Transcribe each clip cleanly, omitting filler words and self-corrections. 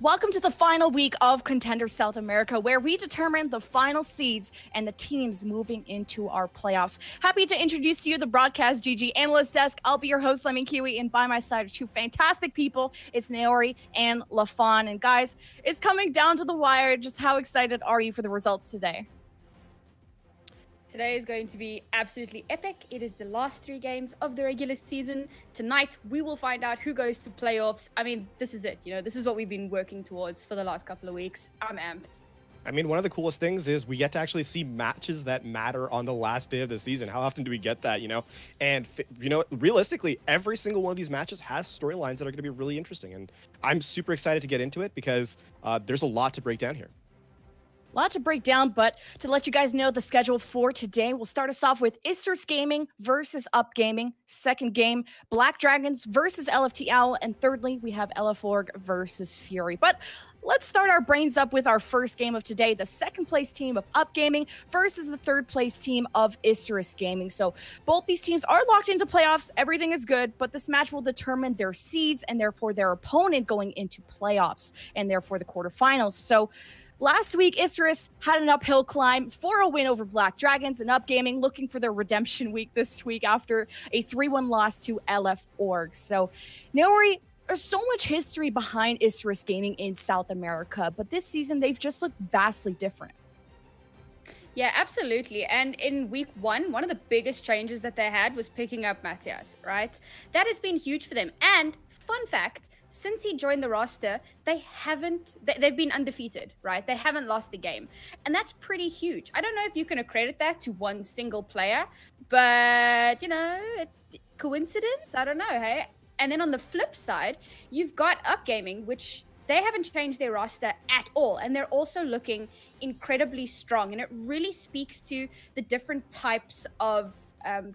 Welcome to the final week of Contenders South America, where we determine the final seeds and the teams moving into our playoffs. Happy to introduce to you the Broadcast.gg Analyst Desk. I'll be your host, Lemon Kiwi, and by my side are two fantastic people. It's Naori and LaFon. And guys, it's coming down to the wire. Just how excited are you for the results today? Today is going to be absolutely epic. It is the last 3 games of the regular season. Tonight, we will find out who goes to playoffs. I mean, this is it. This is what we've been working towards for the last couple of weeks. I'm amped. I mean, one of the coolest things is we get to actually see matches that matter on the last day of the season. How often do we get that, And, realistically, every single one of these matches has storylines that are going to be really interesting. And I'm super excited to get into it because there's a lot to break down here. A lot to break down, but to let you guys know the schedule for today, we'll start us off with Isurus Gaming versus Up Gaming. Second game, Black Dragons versus LFT Owl. And thirdly, we have LF Org versus Fury. But let's start our brains up with our first game of today, the second place team of Up Gaming versus the third place team of Isurus Gaming. So both these teams are locked into playoffs. Everything is good, but this match will determine their seeds and therefore their opponent going into playoffs and therefore the quarterfinals. So last week, Isurus had an uphill climb for a win over Black Dragons, and Up Gaming looking for their redemption week this week after a 3-1 loss to LF Org. So, Naori, there's so much history behind Isurus Gaming in South America, but this season they've just looked vastly different. Yeah, absolutely. And in week 1, one of the biggest changes that they had was picking up Matthias, right? That has been huge for them. And fun fact, since he joined the roster, they've been undefeated, right? They haven't lost a game. And that's pretty huge. I don't know if you can accredit that to one single player, but, coincidence? I don't know, hey? And then on the flip side, you've got Up Gaming, which they haven't changed their roster at all. And they're also looking incredibly strong. And it really speaks to the different types of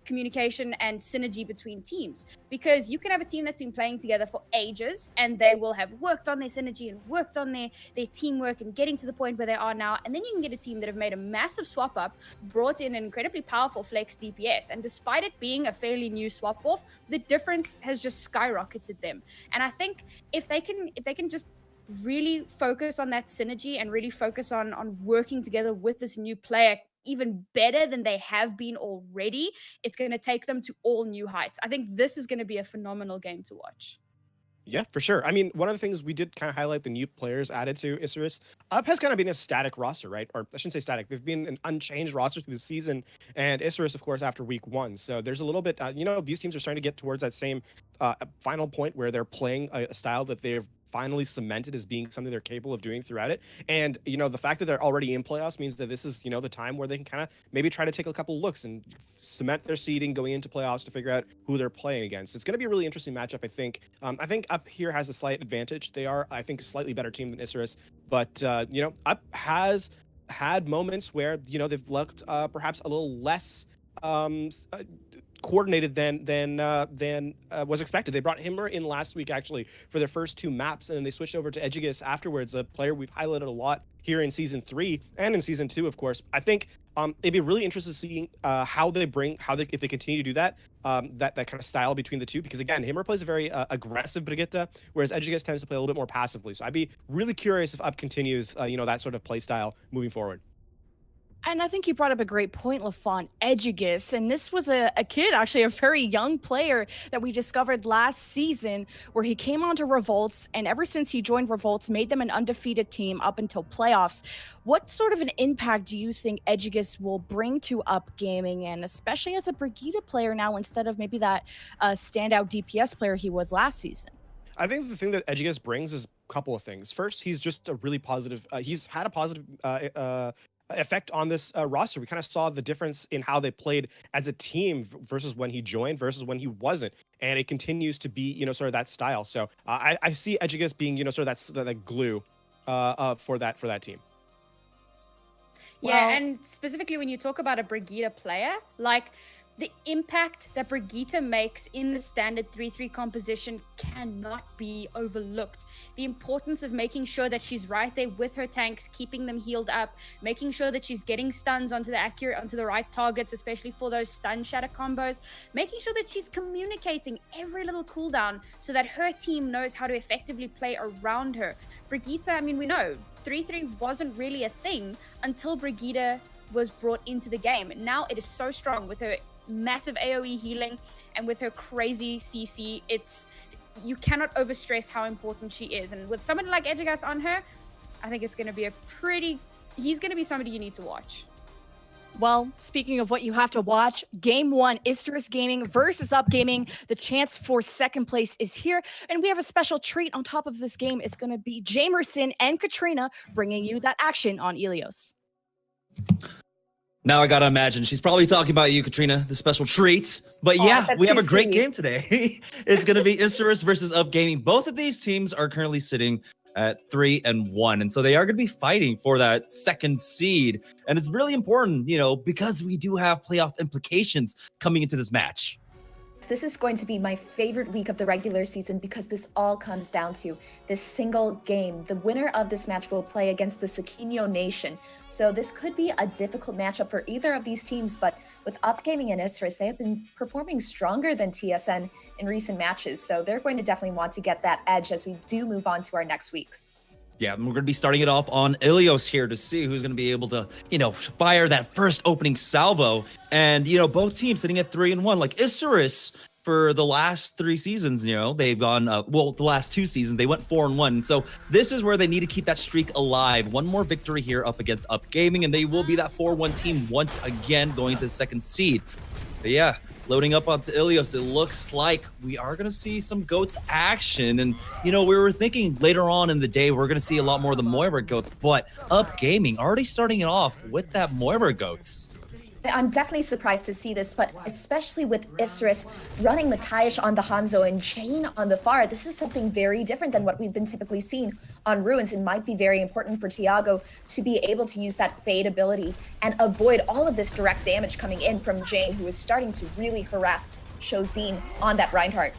communication and synergy between teams. Because you can have a team that's been playing together for ages and they will have worked on their synergy and worked on their teamwork and getting to the point where they are now. And then you can get a team that have made a massive swap up, brought in an incredibly powerful flex DPS. And despite it being a fairly new swap off, the difference has just skyrocketed them. And I think if they can just really focus on that synergy and really focus on working together with this new player even better than they have been already, it's going to take them to all new heights. I think this is going to be a phenomenal game to watch. Yeah, for sure. I mean, one of the things we did kind of highlight the new players added to Isurus. Up has kind of been a static roster, right? Or I shouldn't say static. They've been an unchanged roster through the season. And Isurus, of course, after week 1. So there's a little bit, these teams are starting to get towards that same final point where they're playing a style that they've finally cemented as being something they're capable of doing throughout it. And, the fact that they're already in playoffs means that this is, the time where they can kind of maybe try to take a couple looks and cement their seeding going into playoffs to figure out who they're playing against. It's going to be a really interesting matchup, I think. I think Up here has a slight advantage. They are, I think, a slightly better team than Isurus. But, Up has had moments where, they've looked perhaps a little less coordinated than was expected. They brought Himmer in last week actually for their first 2 maps, and then they switched over to Edgigus afterwards, a player we've highlighted a lot here in season 3 and in season 2, of course. I think it'd be really interesting seeing if they continue to do that that kind of style between the two, because again, Himmer plays a very aggressive Brigitte, whereas Edgigus tends to play a little bit more passively. So I'd be really curious if Up continues that sort of play style moving forward. And I think you brought up a great point, LaFon, Edgigus. And this was a kid, actually, a very young player that we discovered last season where he came onto Revolts. And ever since he joined Revolts, made them an undefeated team up until playoffs. What sort of an impact do you think Edgigus will bring to Up Gaming? And especially as a Brigitte player now, instead of maybe that standout DPS player he was last season? I think the thing that Edgigus brings is a couple of things. First, he's just a really positive, he's had a positive effect on this roster. We kind of saw the difference in how they played as a team versus when he joined versus when he wasn't, and it continues to be sort of that style. So I see Edgigus being sort of that glue for that team. Yeah, and specifically when you talk about a Brigitte player, like the impact that Brigitte makes in the standard 3-3 composition cannot be overlooked. The importance of making sure that she's right there with her tanks, keeping them healed up, making sure that she's getting stuns onto the right targets, especially for those stun shatter combos, making sure that she's communicating every little cooldown so that her team knows how to effectively play around her. Brigitte, I mean, we know 3-3 wasn't really a thing until Brigitte was brought into the game. Now it is so strong with her massive AoE healing and with her crazy CC. You cannot overstress how important she is. And with someone like Edgegas on her, I think it's going to be he's going to be somebody you need to watch. Well, speaking of what you have to watch, Game 1, Isurus Gaming versus Upgaming. The chance for second place is here. And we have a special treat on top of this game. It's going to be Jamerson and Katrina bringing you that action on Ilios. Now I gotta imagine she's probably talking about you, Katrina, the special treat. But yeah, we have a great game today. It's gonna be Isurus versus Upgaming. Both of these teams are currently sitting at 3-1, and so they are gonna be fighting for that second seed. And it's really important, because we do have playoff implications coming into this match. This is going to be my favorite week of the regular season because this all comes down to this single game. The winner of this match will play against the Sakino Nation. So this could be a difficult matchup for either of these teams, but with Upgaming and Isurus, they have been performing stronger than TSN in recent matches. So they're going to definitely want to get that edge as we do move on to our next weeks. Yeah, and we're going to be starting it off on Ilios here to see who's going to be able to, fire that first opening salvo. And, both teams sitting at 3-1. Like Isurus, for the last 3 seasons, they've gone, the last 2 seasons, they went 4-1. So this is where they need to keep that streak alive. One more victory here up against Upgaming, and they will be that 4-1 team once again going to the second seed. But yeah, loading up onto Ilios, it looks like we are going to see some GOATS action. And, we were thinking later on in the day, we're going to see a lot more of the Moira GOATS, but Upgaming already starting it off with that Moira GOATS. I'm definitely surprised to see this, but especially with Isurus running Matthias on the Hanzo and Jane on the Pharah, this is something very different than what we've been typically seeing on Ruins. It might be very important for Tiago to be able to use that Fade ability and avoid all of this direct damage coming in from Jane, who is starting to really harass Shozine on that Reinhardt.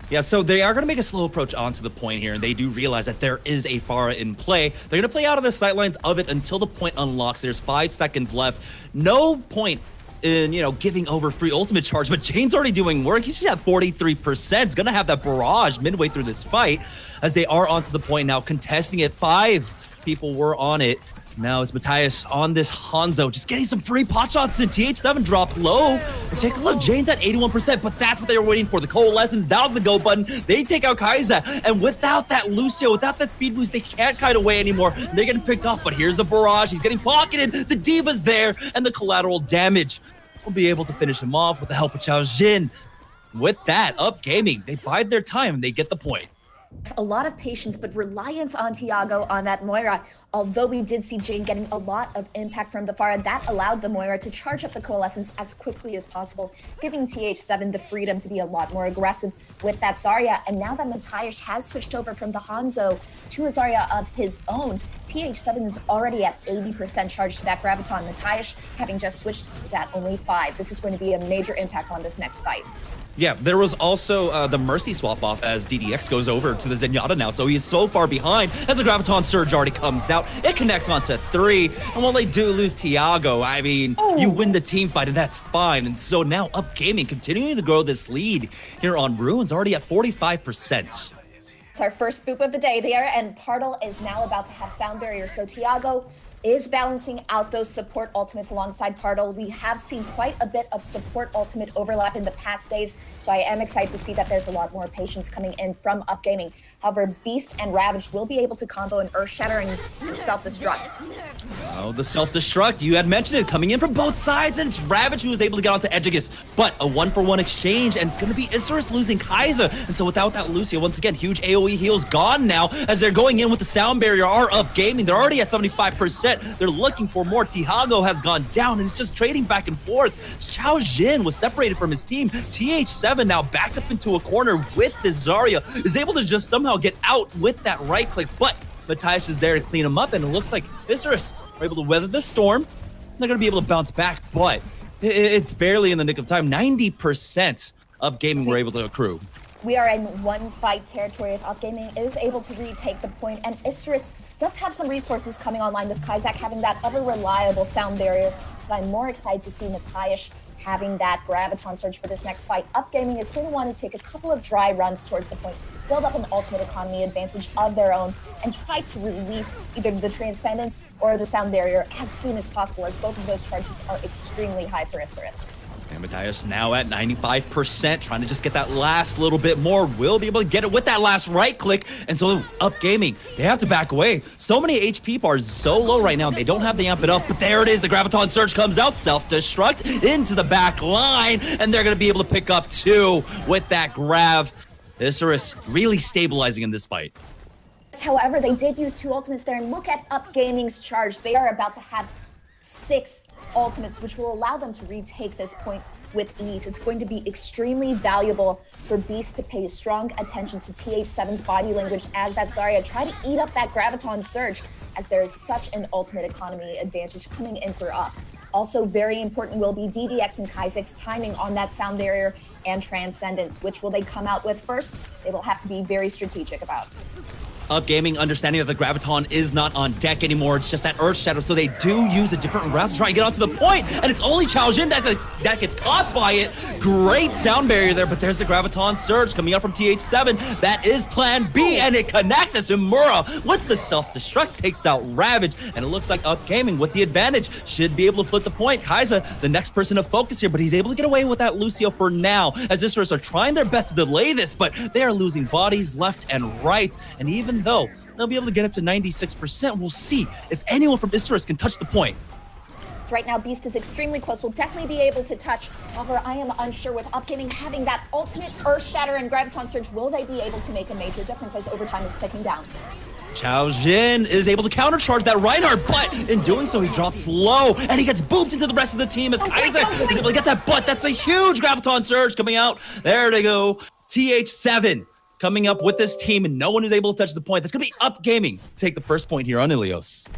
Yeah, so they are going to make a slow approach onto the point here, and they do realize that there is a Pharah in play. They're going to play out of the sidelines of it until the point unlocks. There's 5 seconds left. No point in, giving over free ultimate charge, but Jane's already doing work. He's at 43%. He's going to have that barrage midway through this fight as they are onto the point now, contesting it. 5 people were on it. Now it's Matthias on this Hanzo, just getting some free pot shots in. TH7 dropped low. And take a look, Jane's at 81%, but that's what they were waiting for. The Coalescence, that was the go button. They take out Kai'Sa, and without that Lucio, without that speed boost, they can't kite away anymore. They're getting picked off, but here's the barrage. He's getting pocketed. The Diva's there, and the collateral damage will be able to finish him off with the help of Chao Jin. With that, Upgaming, they bide their time, and they get the point. A lot of patience, but reliance on Tiago on that Moira. Although we did see Jane getting a lot of impact from the Pharah, that allowed the Moira to charge up the Coalescence as quickly as possible, giving TH7 the freedom to be a lot more aggressive with that Zarya. And now that Matthias has switched over from the Hanzo to a Zarya of his own, TH7 is already at 80% charge to that Graviton. Matthias, having just switched, is at only 5. This is going to be a major impact on this next fight. Yeah, there was also the Mercy swap off as DDX goes over to the Zenyatta now, so he's so far behind as the Graviton Surge already comes out. It connects onto 3, and while they do lose Tiago, I mean, you win the team fight, and that's fine. And so now Upgaming continuing to grow this lead here on Ruins, already at 45%. It's our first boop of the day there, and Partle is now about to have Sound Barrier, so Tiago is balancing out those support ultimates alongside Partle. We have seen quite a bit of support ultimate overlap in the past days, so I am excited to see that there's a lot more patience coming in from Upgaming. However, Beast and Ravage will be able to combo an Earth-Shattering self-destruct. Oh, the self-destruct, you had mentioned it, coming in from both sides, and it's Ravage who is able to get onto Edgegas, but a 1-for-1 exchange, and it's going to be Isurus losing Kai'Sa, and so without that Lucio, once again, huge AoE heals gone now, as they're going in with the Sound Barrier, are Upgaming, they're already at 75%. They're looking for more. Tiago has gone down and it's just trading back and forth. Chao Jin was separated from his team. TH7 now backed up into a corner with this Zarya, is able to just somehow get out with that right click, but Matthias is there to clean him up, and it looks like Isurus are able to weather the storm. They're going to be able to bounce back, but It's barely in the nick of time. 90% of gaming were able to accrue. We are in one fight territory of Upgaming. It is able to retake the point, and Isurus does have some resources coming online with Kaisak having that ever reliable sound barrier. But I'm more excited to see Matthias having that Graviton Surge for this next fight. Upgaming is going to want to take a couple of dry runs towards the point, build up an ultimate economy advantage of their own, and try to release either the Transcendence or the sound barrier as soon as possible, as both of those charges are extremely high for Isurus. And Matthias now at 95%, trying to just get that last little bit more. Will be able to get it with that last right click. And so Upgaming, they have to back away. So many HP bars so low right now. They don't have the amp it up, but there it is. The Graviton Surge comes out, self-destruct into the back line, and they're going to be able to pick up 2 with that Grav. Isurus really stabilizing in this fight. However, they did use 2 ultimates there, and look at Upgaming's charge. They are about to have 6 ultimates, which will allow them to retake this point with ease. It's going to be extremely valuable for Beast to pay strong attention to TH7's body language as that Zarya try to eat up that Graviton Surge, as there is such an ultimate economy advantage coming in for Up. Also very important will be DDX and Kaizak's timing on that sound barrier and Transcendence. Which will they come out with first? They will have to be very strategic about. Upgaming understanding that the Graviton is not on deck anymore. It's just that Earth Shadow, so they do use a different route to try and get onto the point, and it's only Chao Jin that gets caught by it. Great sound barrier there, but there's the Graviton Surge coming out from TH7. That is plan B, and it connects as Imura with the self-destruct, takes out Ravage, and it looks like Upgaming with the advantage should be able to flip the point. Kaiser, the next person to focus here, but he's able to get away with that Lucio for now, as Isurus are trying their best to delay this, but they are losing bodies left and right, and even though they'll be able to get it to 96%, we'll see if anyone from Isurus can touch the point. Right now, Beast is extremely close. Will definitely be able to touch. However, I am unsure with Upgaming having that ultimate Earth Shatter and Graviton Surge. Will they be able to make a major difference as overtime is ticking down? Chao Jin is able to countercharge that Reinhardt, but in doing so, he drops low, and he gets booped into the rest of the team as Kaiser is able to get that butt. That's a huge Graviton Surge coming out. There they go. TH7 coming up with this team, and no one is able to touch the point. That's going to be Upgaming take the first point here on Ilios.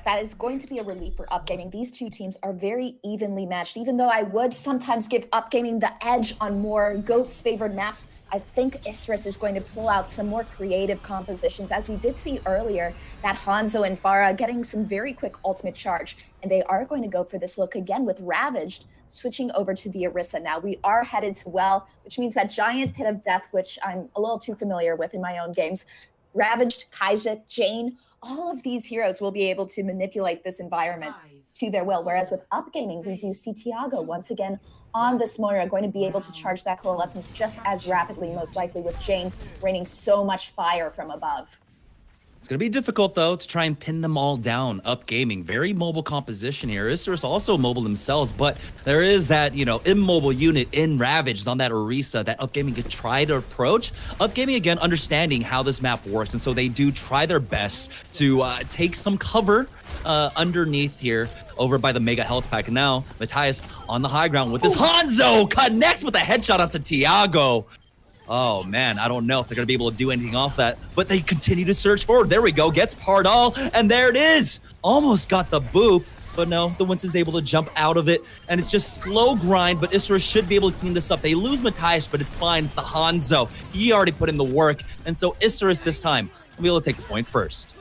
That is going to be a relief for Upgaming. These two teams are very evenly matched. Even though I would sometimes give Upgaming the edge on more GOAT's favored maps, I think Isurus is going to pull out some more creative compositions. As we did see earlier, that Hanzo and Pharah getting some very quick ultimate charge. And they are going to go for this look again with Ravaged, switching over to the Orisa now. We are headed to Well, which means that giant pit of death, which I'm a little too familiar with in my own games. Ravaged, Kaija, Jane, all of these heroes will be able to manipulate this environment to their will. Whereas with Upgaming, we do see Tiago once again on this Moira going to be able to charge that Coalescence just as rapidly, most likely, with Jane raining so much fire from above. It's going to be difficult, though, to try and pin them all down. Upgaming, very mobile composition here. Isurus also mobile themselves, but there is that, immobile unit in Ravage on that Orisa that Upgaming could try to approach. Upgaming, again, understanding how this map works, and so they do try their best to take some cover underneath here over by the Mega Health Pack. And now, Matthias on the high ground with this Hanzo connects with a headshot onto Tiago. Oh, man, I don't know if they're going to be able to do anything off that, but they continue to surge forward. There we go, gets Pardal, and there it is. Almost got the boop, but no, the Winston's able to jump out of it, and it's just slow grind, but Isurus should be able to clean this up. They lose Matthias, but it's fine. It's the Hanzo. He already put in the work, and so Isurus this time will be able to take the point first.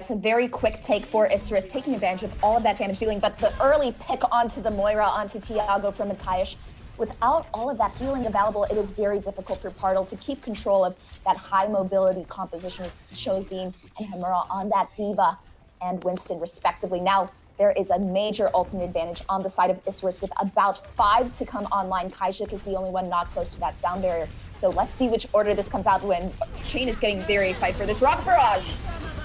It's a very quick take for Isurus, taking advantage of all of that damage dealing, but the early pick onto the Moira, onto Tiago from Matthias. Without all of that healing available, it is very difficult for Pardal to keep control of that high mobility composition with Shozine and Himura on that Diva and Winston respectively. Now, there is a major ultimate advantage on the side of Isurus with about 5 to come online. Kaijik is the only one not close to that sound barrier. So let's see which order this comes out when. Shane is getting very excited for this Rock Barrage.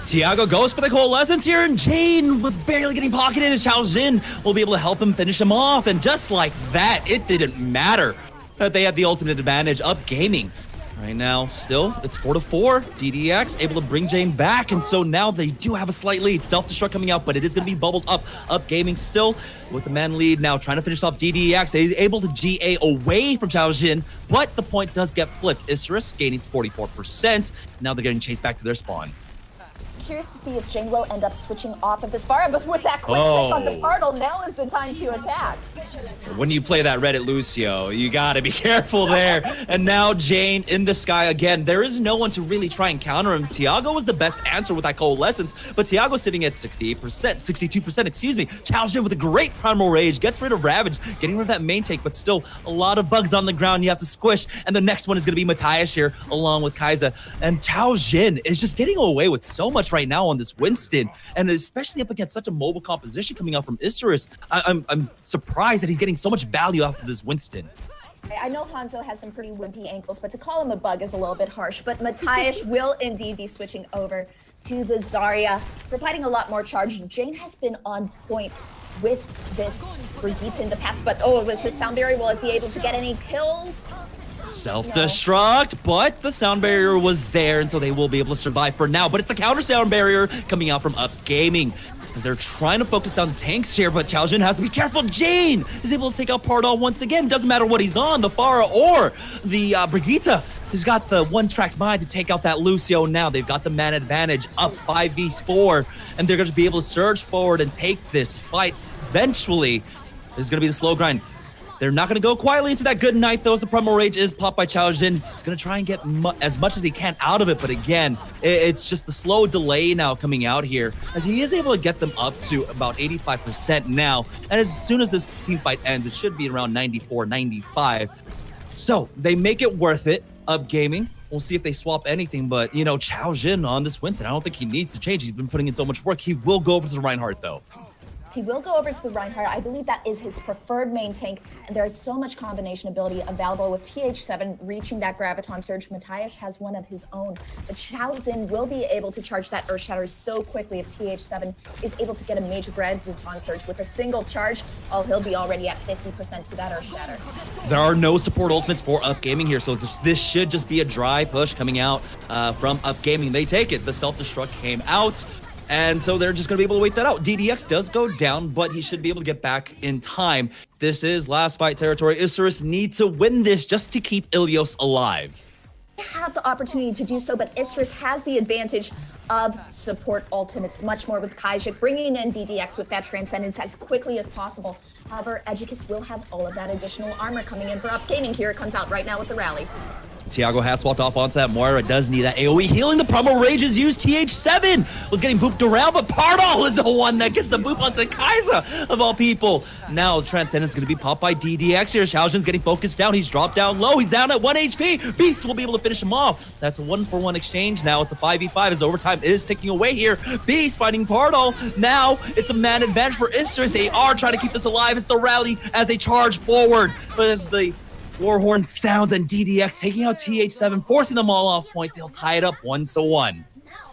Tiago goes for the Coalescence here, and Jane was barely getting pocketed, and Chao Jin will be able to help him finish him off. And just like that, it didn't matter that they had the ultimate advantage. Upgaming right now, still, it's 4-4. DDX able to bring Jane back, and so now they do have a slight lead. Self-destruct coming out, but it is going to be bubbled up. Upgaming still with the man lead now, trying to finish off DDX. He's able to GA away from Chao Jin, but the point does get flipped. Isurus gaining 44%. Now they're getting chased back to their spawn. curious to see if Jane will end up switching off of this Pharah, but with that quick pick on the portal, now is the time to attack. When you play that Reddit Lucio, you gotta be careful there. And now Jane in the sky again. There is no one to really try and counter him. Tiago was the best answer with that Coalescence, but Tiago's sitting at 62%, excuse me. Chao Jin with a great Primal Rage, gets rid of Ravage, getting rid of that main take, but still a lot of bugs on the ground you have to squish. And the next one is gonna be Matthias here, along with Kai'Sa. And Chao Jin is just getting away with so much right now on this Winston, and especially up against such a mobile composition coming out from Isurus. I'm surprised that he's getting so much value off of this Winston. I know Hanzo has some pretty wimpy ankles, but to call him a bug is a little bit harsh. But Matthias will indeed be switching over to the Zarya, providing a lot more charge. Jane has been on point with this Brigitte in the past, but with his sound barrier, will it be able to get any kills? Self-destruct, but the sound barrier was there, and so they will be able to survive for now. But it's the counter sound barrier coming out from Up Gaming, as they're trying to focus down the tanks here, but Chao Jin has to be careful. Jane is able to take out Pardal once again. Doesn't matter what he's on, the Pharah or the Brigitte. He's got the one-track mind to take out that Lucio now. They've got the man advantage up 5v4, and they're going to be able to surge forward and take this fight. Eventually, this is going to be the slow grind. They're not going to go quietly into that good night, though, as the Primal Rage is popped by Chao Jin. He's going to try and get as much as he can out of it, but again, it's just the slow delay now coming out here, as he is able to get them up to about 85% now. And as soon as this team fight ends, it should be around 94, 95. So they make it worth it. Up Gaming. We'll see if they swap anything, but, you know, Chao Jin on this Winston, I don't think he needs to change. He's been putting in so much work. He will go over to the Reinhardt, though. He will go over to the Reinhardt. I believe that is his preferred main tank, and there is so much combination ability available with TH7 reaching that Graviton Surge. Matthias has one of his own, but Chao Jin will be able to charge that Earth Shatter so quickly if TH7 is able to get a major Graviton Surge with a single charge. He'll be already at 50% to that Earth Shatter. There are no support ultimates for Up Gaming here, so this should just be a dry push coming out from Up Gaming. They take it. The self-destruct came out. And so they're just going to be able to wait that out. DDX does go down, but he should be able to get back in time. This is last fight territory. Isurus need to win this just to keep Ilios alive. They have the opportunity to do so, but Isurus has the advantage of support ultimates much more with Kai'Sa, bringing in DDX with that Transcendence as quickly as possible. However, Edgicus will have all of that additional armor coming in for Up Gaming. Here it comes out right now with the rally. Tiago has swapped off onto that. Moira does need that AoE healing. The Primal Rage is used. TH7 was getting booped around, but Pardal is the one that gets the boop onto Kai'Sa, of all people. Now Transcendence is going to be popped by DDX here. Chao Jin's getting focused down. He's dropped down low. He's down at 1 HP. Beast will be able to finish him off. That's a 1-for-1 exchange now. It's a 5v5 as overtime is ticking away here. Beast fighting Pardal. Now it's a man advantage for Isurus. They are trying to keep this alive. It's the rally as they charge forward. But as the Warhorn sounds and DDX taking out TH7, forcing them all off point. They'll tie it up 1-1.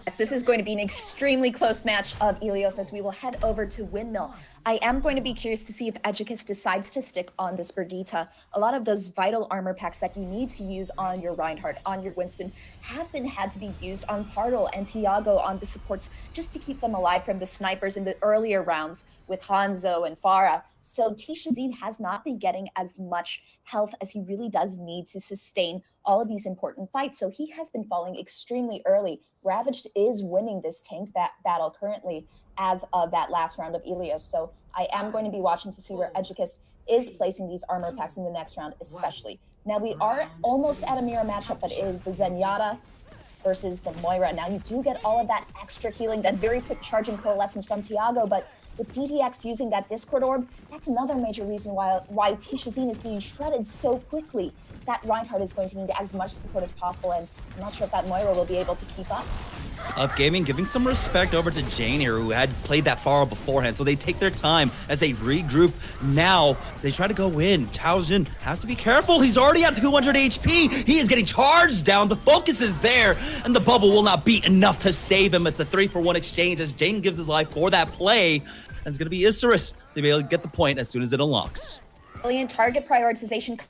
Yes, this is going to be an extremely close match of Ilios as we will head over to Windmill. I am going to be curious to see if Edgicus decides to stick on this Brigitte. A lot of those vital armor packs that you need to use on your Reinhardt, on your Winston, have had to be used on Pardal and Tiago on the supports just to keep them alive from the snipers in the earlier rounds with Hanzo and Pharah. So Tishazine has not been getting as much health as he really does need to sustain all of these important fights. So he has been falling extremely early. Ravaged is winning this tank battle currently as of that last round of Ilios. So I am going to be watching to see where Edgicus is placing these armor packs in the next round, especially. Now we are almost at a mirror matchup, but it is the Zenyatta versus the Moira. Now you do get all of that extra healing, that very quick charging Coalescence from Tiago, but with DDX using that Discord Orb, that's another major reason why Tishazine is being shredded so quickly. That Reinhardt is going to need as much support as possible, and I'm not sure if that Moira will be able to keep up. Up Gaming giving some respect over to Jane here, who had played that Pharah beforehand, so they take their time as they regroup. Now they try to go in. Chao Jin has to be careful. He's already at 200 HP. He is getting charged down. The focus is there, and the bubble will not be enough to save him. It's a 3-for-1 exchange as Jane gives his life for that play. And it's going to be Isurus to be able to get the point as soon as it unlocks. Brilliant target prioritization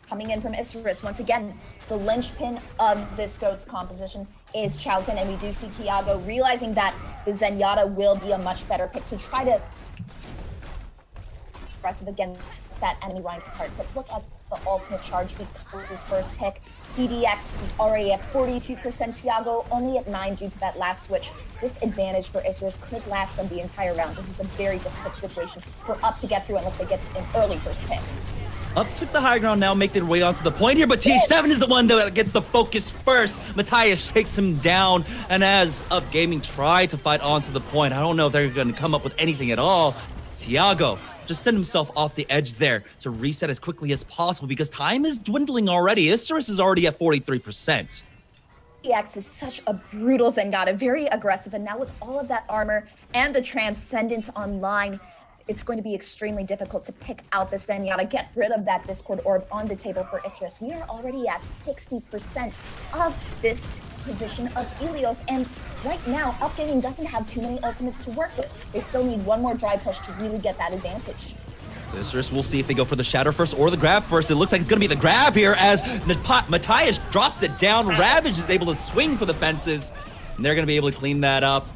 coming in from Isurus. Once again, the linchpin of this GOAT's composition is Chao Jin, and we do see Tiago realizing that the Zenyatta will be a much better pick to try to aggressive against gets that enemy Rhyme card. But look at the ultimate charge becomes his first pick. DDX is already at 42%, Tiago only at 9 due to that last switch. This advantage for Isurus could last them the entire round. This is a very difficult situation for Up to get through unless they get an early first pick. Up took the high ground now, make their way onto the point here, but TH7 is the one that gets the focus first. Matthias takes him down, and as Up Gaming try to fight onto the point, I don't know if they're going to come up with anything at all. Tiago just sent himself off the edge there to reset as quickly as possible because time is dwindling already. Isurus is already at 43%. DX is such a brutal Zenyatta, very aggressive, and now with all of that armor and the Transcendence online, it's going to be extremely difficult to pick out the Zenyatta, get rid of that Discord Orb on the table for Isurus. We are already at 60% of this position of Ilios, and right now, Upgaming doesn't have too many ultimates to work with. They still need one more dry push to really get that advantage. Isurus, we'll see if they go for the shatter first or the grab first. It looks like it's going to be the grab here as Matthias drops it down. Ravage is able to swing for the fences, and they're going to be able to clean that up.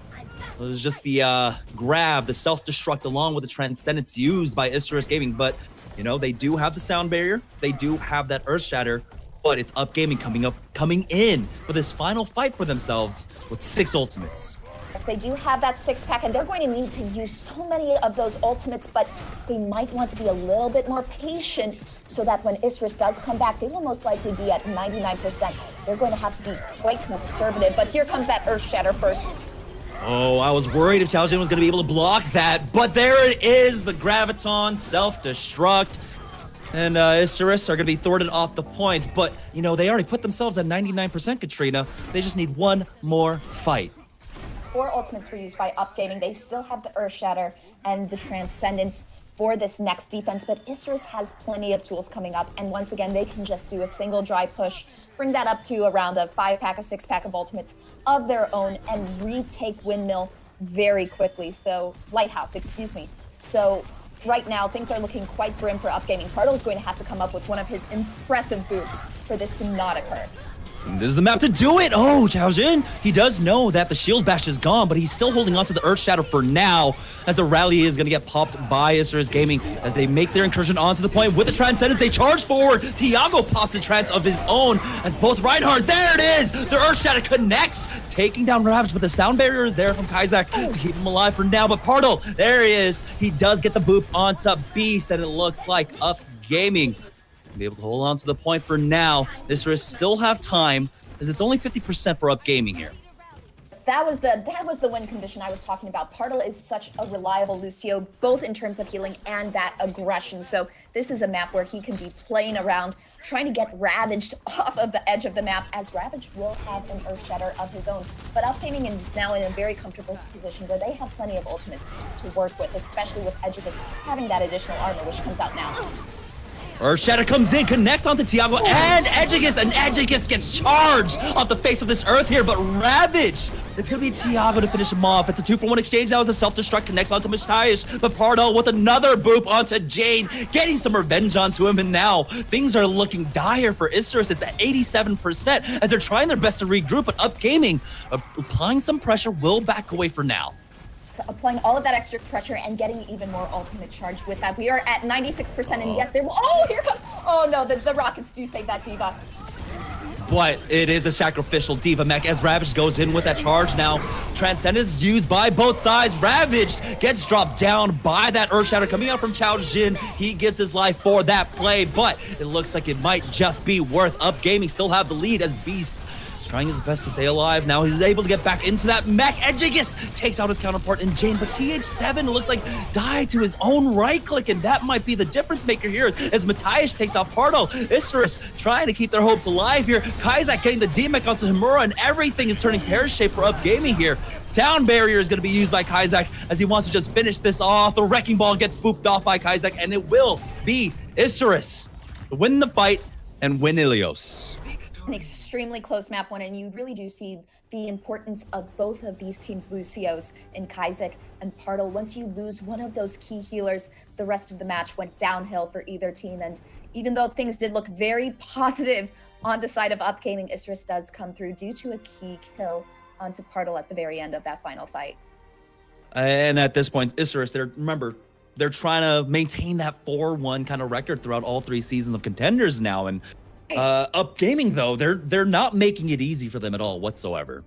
It was just the grab, the self-destruct along with the Transcendence used by Isurus Gaming. But, you know, they do have the sound barrier. They do have that Earth Shatter. But it's Up Gaming coming in for this final fight for themselves with 6 ultimates. They do have that 6-pack, and they're going to need to use so many of those ultimates, but they might want to be a little bit more patient so that when Isurus does come back, they will most likely be at 99%. They're going to have to be quite conservative, but here comes that Earth Shatter first. Oh, I was worried if Chaojin was going to be able to block that, but there it is, the Graviton self-destruct. And Isurus are going to be thwarted off the point, but, you know, they already put themselves at 99%, Katrina. They just need one more fight. 4 ultimates were used by Up Gaming. They still have the Earth Shatter and the Transcendence for this next defense, but Isurus has plenty of tools coming up, and once again, they can just do a single dry push, bring that up to around a 5-pack, a 6-pack of ultimates of their own, and retake Windmill very quickly. So, Lighthouse, excuse me. So, right now, things are looking quite grim for Up Gaming. Pardo is going to have to come up with one of his impressive boots for this to not occur. This is the map to do it. Oh, Chaojin, he does know that the shield bash is gone, but he's still holding on to the Earth Shatter for now, as the rally is going to get popped by Isurus Gaming as they make their incursion onto the point with the Transcendence. They charge forward. Tiago pops a trance of his own as both Reinhardt, there it is. The Earth Shatter connects, taking down Ravage, but the sound barrier is there from Kaizak to keep him alive for now. But Pardo, there he is. He does get the boop onto Beast, and it looks like Up Gaming be able to hold on to the point for now. Isurus still have time, as it's only 50% for Up Gaming here. That was the win condition I was talking about. Pardo is such a reliable Lucio, both in terms of healing and that aggression. So this is a map where he can be playing around, trying to get Ravaged off of the edge of the map, as Ravage will have an Earth Shatter of his own. But Up Gaming is now in a very comfortable position where they have plenty of ultimates to work with, especially with Edgevis having that additional armor, which comes out now. Earth Shatter comes in, connects onto Tiago and Edgegus, and Edgegus gets charged off the face of this earth here, but Ravage, it's going to be Tiago to finish him off. It's a 2-for-1 exchange now as the self-destruct connects onto Matthias, but Pardo with another boop onto Jane, getting some revenge onto him, and now things are looking dire for Isurus. It's at 87% as they're trying their best to regroup, but Up Gaming, applying some pressure, will back away for now. So applying all of that extra pressure and getting even more ultimate charge with that. We are at 96%, and yes, they will. Oh, here comes. Oh no, the Rockets do save that Diva. But it is a sacrificial Diva mech as Ravage goes in with that charge now. Transcendence used by both sides. Ravage gets dropped down by that Earth Shatter coming out from Chaojin. He gives his life for that play, but it looks like it might just be worth Up Gaming. Still have the lead as Beast trying his best to stay alive. Now he's able to get back into that mech. Edgegus takes out his counterpart in Jane, but TH7 looks like died to his own right click, and that might be the difference maker here as Matthias takes out Pardo. Isurus trying to keep their hopes alive here. Kaizak getting the D-mech onto Himura, and everything is turning pear-shaped for Up Gaming here. Sound barrier is going to be used by Kaizak as he wants to just finish this off. The Wrecking Ball gets booped off by Kaizak, and it will be Isurus to win the fight and win Ilios. An extremely close map one, and you really do see the importance of both of these teams' Lucios in Kaizak and Pardo. Once you lose one of those key healers, the rest of the match went downhill for either team. And even though things did look very positive on the side of Up Gaming, Isurus does come through due to a key kill onto Pardo at the very end of that final fight. And at this point, Isurus, remember, they're trying to maintain that 4-1 kind of record throughout all 3 seasons of Contenders now. And Up Gaming, though, they're not making it easy for them at all whatsoever.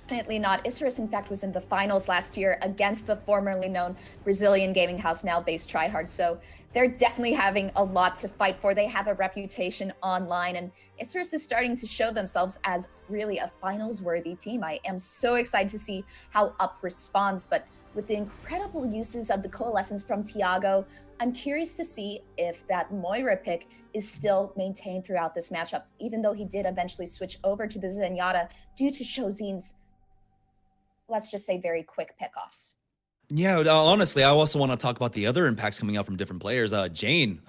Definitely not. Isurus, in fact, was in the finals last year against the formerly known Brazilian gaming house, now based Tryhard. So they're definitely having a lot to fight for. They have a reputation online, and Isurus is starting to show themselves as really a finals-worthy team. I am so excited to see how Up responds, but with the incredible uses of the Coalescence from Tiago, I'm curious to see if that Moira pick is still maintained throughout this matchup, even though he did eventually switch over to the Zenyatta due to Shozin's, let's just say, very quick pickoffs. Yeah, honestly, I also want to talk about the other impacts coming out from different players. Jane,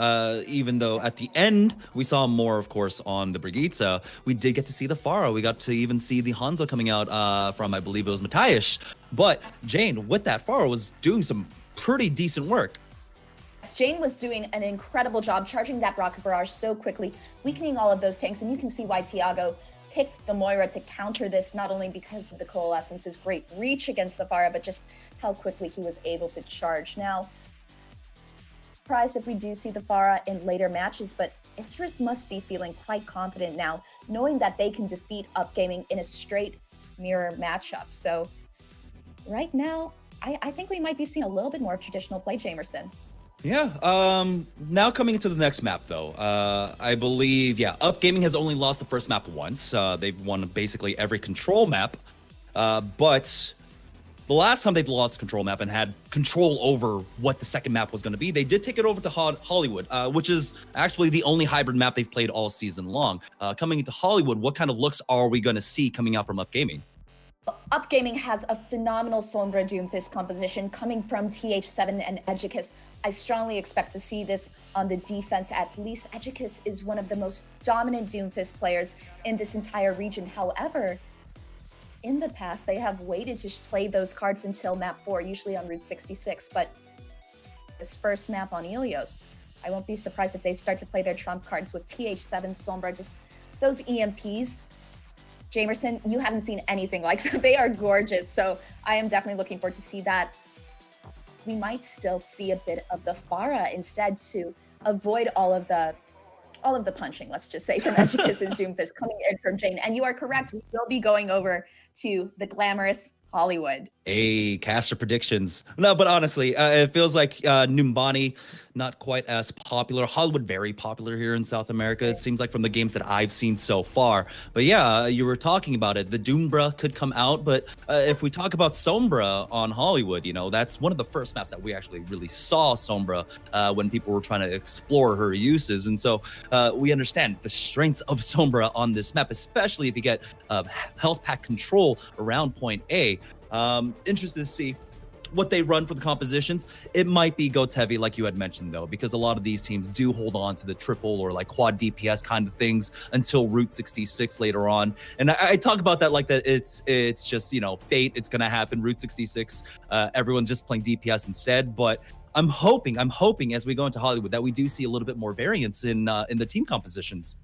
even though at the end we saw more, of course, on the Brigitte, we did get to see the Pharah. We got to even see the Hanzo coming out from, I believe it was Matthias. But Jane, with that Pharah, was doing some pretty decent work. Jane was doing an incredible job charging that rocket barrage so quickly, weakening all of those tanks, and you can see why Tiago picked the Moira to counter this, not only because of the Coalescence's great reach against the Pharah, but just how quickly he was able to charge. Now, surprised if we do see the Pharah in later matches, but Isurus must be feeling quite confident now, knowing that they can defeat Up Gaming in a straight mirror matchup. So right now, I think we might be seeing a little bit more of traditional play, Jamerson. Yeah, now coming into the next map, though, I believe, Up Gaming has only lost the first map once. They've won basically every control map, but the last time they've lost control map and had control over what the second map was going to be, they did take it over to Hollywood, which is actually the only hybrid map they've played all season long. Coming into Hollywood, what kind of looks are we going to see coming out from Up Gaming? Up Gaming has a phenomenal Sombra Doomfist composition coming from TH7 and Edgicus. I strongly expect to see this on the defense. At least Edgicus is one of the most dominant Doomfist players in this entire region. However, in the past, they have waited to play those cards until map 4, usually on Route 66. But this first map on Ilios, I won't be surprised if they start to play their trump cards with TH7, Sombra, just those EMPs. Jamerson, you haven't seen anything like that. They are gorgeous. So I am definitely looking forward to see that. We might still see a bit of the Pharah instead to avoid all of the punching, let's just say, from Edgicus's Doomfist coming in from Jane. And you are correct. We will be going over to the glamorous Hollywood. Hey, caster predictions. No, but honestly, it feels like Numbani, not quite as popular. Hollywood, very popular here in South America. It seems like from the games that I've seen so far. But yeah, you were talking about it. The Doombra could come out, but if we talk about Sombra on Hollywood, you know, that's one of the first maps that we actually really saw Sombra when people were trying to explore her uses. And so we understand the strengths of Sombra on this map, especially if you get health pack control around point A. Interested to see what they run for the compositions. It might be goats heavy, like you had mentioned, though, because a lot of these teams do hold on to the triple or like quad DPS kind of things until Route 66 later on. And I talk about that like that it's just, you know, fate. It's going to happen. Route 66, everyone's just playing DPS instead. But I'm hoping as we go into Hollywood that we do see a little bit more variance in the team compositions.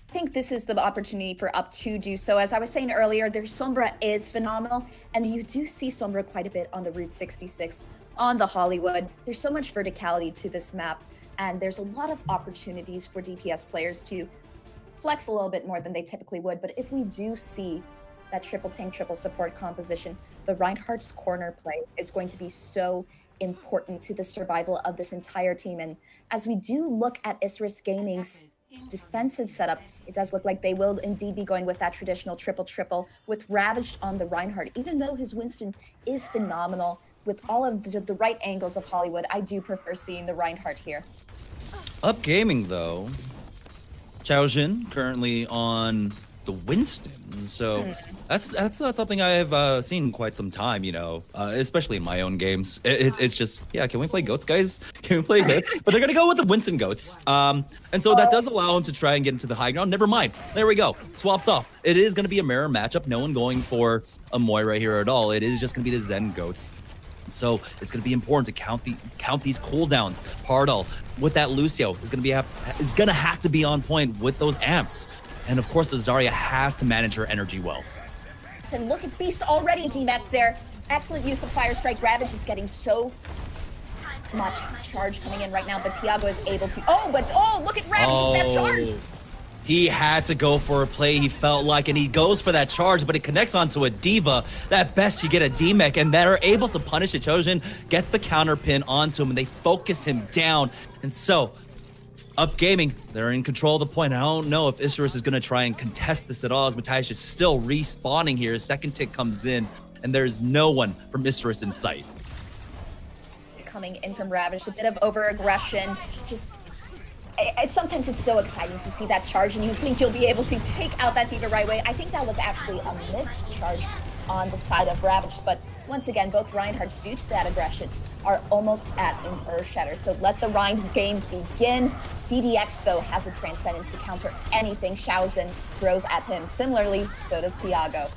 I think this is the opportunity for Up to do so. As I was saying earlier, their Sombra is phenomenal, and you do see Sombra quite a bit on the Route 66, on the Hollywood. There's so much verticality to this map, and there's a lot of opportunities for DPS players to flex a little bit more than they typically would. But if we do see that triple tank, triple support composition, the Reinhardt's corner play is going to be so important to the survival of this entire team. And as we do look at Isurus Gaming's defensive setup, it does look like they will indeed be going with that traditional triple with Ravaged on the Reinhardt. Even though his Winston is phenomenal with all of the right angles of Hollywood, I do prefer seeing the Reinhardt here. Up Gaming, though, Chaojin currently on the Winston, so that's not something I have seen in quite some time, you know, especially in my own games. It's just, yeah, can we play goats, guys? Can we play goats? But they're gonna go with the Winston goats, and so that does allow him to try and get into the high ground. Never mind, there we go, swaps off. It is gonna be a mirror matchup. No one going for a Moira here at all. It is just gonna be the Zen goats. So it's going to be important to count these cooldowns. Pardal with that Lucio is going to have to be on point with those amps. And of course, the Zarya has to manage her energy well. And look at Beast already DMAC there. Excellent use of Fire Strike. Ravage is getting so much charge coming in right now, but Tiago is able to. Oh, look at Ravage with that charge. He had to go for a play, he felt like, and he goes for that charge, but it connects onto a Diva. At best, you get a D-Mech, and they're able to punish it. Chojin gets the counter pin onto him, and they focus him down. And so, Up Gaming, they're in control of the point. I don't know if Isurus is going to try and contest this at all, as Matthias is still respawning here. His second tick comes in, and there's no one from Isurus in sight. Coming in from Ravage, a bit of over-aggression, just... Sometimes it's so exciting to see that charge, and you think you'll be able to take out that Diva right away. I think that was actually a missed charge on the side of Ravage, but once again, both Reinhardts, due to that aggression, are almost at an Earth Shatter. So let the Rein games begin. DDX, though, has a Transcendence to counter anything Xiaozhen throws at him. Similarly, so does Tiago.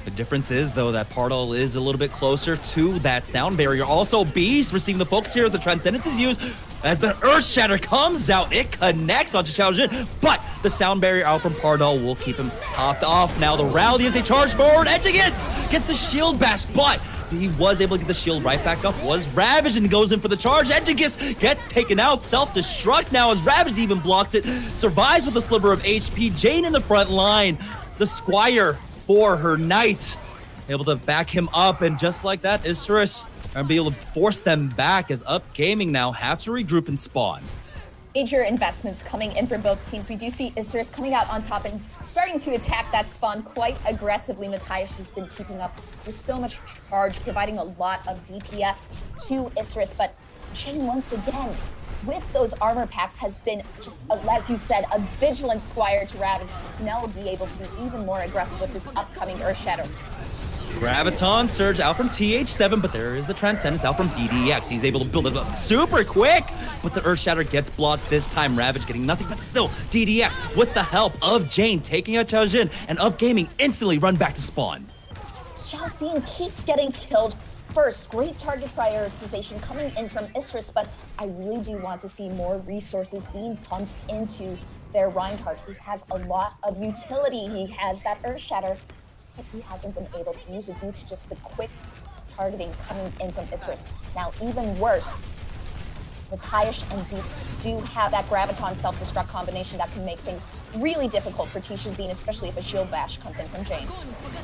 The difference is, though, that Pardal is a little bit closer to that sound barrier. Also, Beast receiving the focus here as the Transcendence is used. As the Earth Shatter comes out, it connects onto Xiaozhen, but the sound barrier out from Pardal will keep him topped off. Now the rally as they charge forward. Edgigus gets the shield bash, but he was able to get the shield right back up. Was Ravage and goes in for the charge. Edgigus gets taken out. Self-destruct now as Ravage even blocks it. Survives with a sliver of HP. Jane in the front line. The Squire for her knight, able to back him up, and just like that, Isurus are be able to force them back as Up Gaming now have to regroup and spawn. Major investments coming in from both teams. We do see Isurus coming out on top and starting to attack that spawn quite aggressively. Matthias has been keeping up with so much charge, providing a lot of DPS to Isurus, but Jane once again, with those armor packs, has been just, as you said, a vigilant Squire to Ravage. Now will be able to be even more aggressive with his upcoming Earth Shatter. Graviton Surge out from TH7, but there is the Transcendence out from DDX. He's able to build it up super quick, but the Earth Shatter gets blocked this time. Ravage getting nothing, but still DDX with the help of Jane taking out Xiaozhen, and Up Gaming instantly run back to spawn. Xiaozhen keeps getting killed. First, great target prioritization coming in from Isurus, but I really do want to see more resources being pumped into their Reinhardt. He has a lot of utility. He has that Earth Shatter, but he hasn't been able to use it due to just the quick targeting coming in from Isurus. Now, even worse, Matthias and Beast do have that Graviton self-destruct combination that can make things really difficult for Tisha Zine, especially if a shield bash comes in from Jane.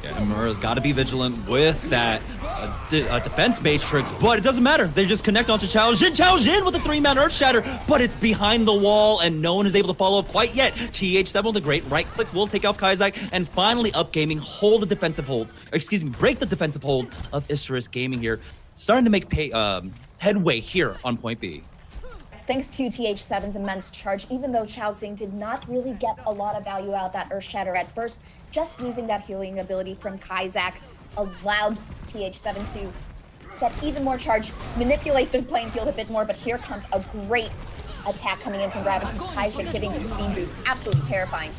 Yeah, Mura's got to be vigilant with that defense matrix, but it doesn't matter. They just connect onto Xiaozhen. Xiaozhen with a 3-man Earth Shatter, but it's behind the wall, and no one is able to follow up quite yet. TH7 with a great right click will take off Kaizak, and finally Up Gaming hold the defensive hold, break the defensive hold of Isurus Gaming here, starting to make headway here on point B. Thanks to TH7's immense charge, even though Xiaozhen did not really get a lot of value out of that Earth Shatter at first, just losing that healing ability from Kaizak allowed TH7 to get even more charge, manipulate the playing field a bit more, but here comes a great attack coming in from Ravage, Kaizak giving the speed boost. Absolutely terrifying.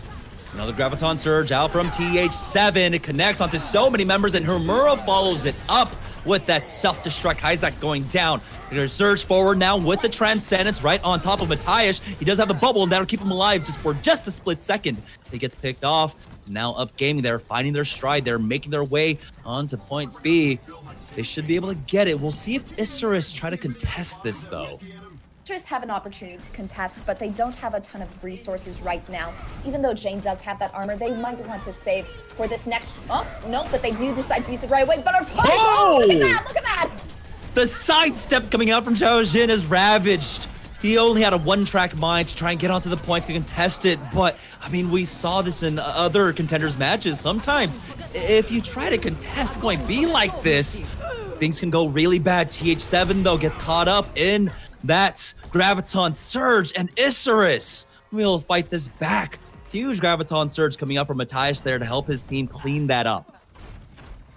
Another Graviton Surge out from TH7. It connects onto so many members, and Humura follows it up with that self-destruct. Kaizak going down. They're going to surge forward now with the Transcendence right on top of Matthias. He does have the bubble, and that'll keep him alive for just a split second. He gets picked off. Now Up Gaming, they're finding their stride. They're making their way onto point B. They should be able to get it. We'll see if Isurus try to contest this, though. Isurus have an opportunity to contest, but they don't have a ton of resources right now. Even though Jane does have that armor, they might want to save for this next... Oh, no, but they do decide to use it right away. But oh, look at that, look at that! The sidestep coming out from Xiaozhen is ravaged. He only had a one-track mind to try and get onto the point to contest it, but, I mean, we saw this in other Contenders matches. Sometimes, if you try to contest point B like this, things can go really bad. TH7, though, gets caught up in that Graviton Surge, and Isurus will fight this back. Huge Graviton Surge coming up from Matthias there to help his team clean that up.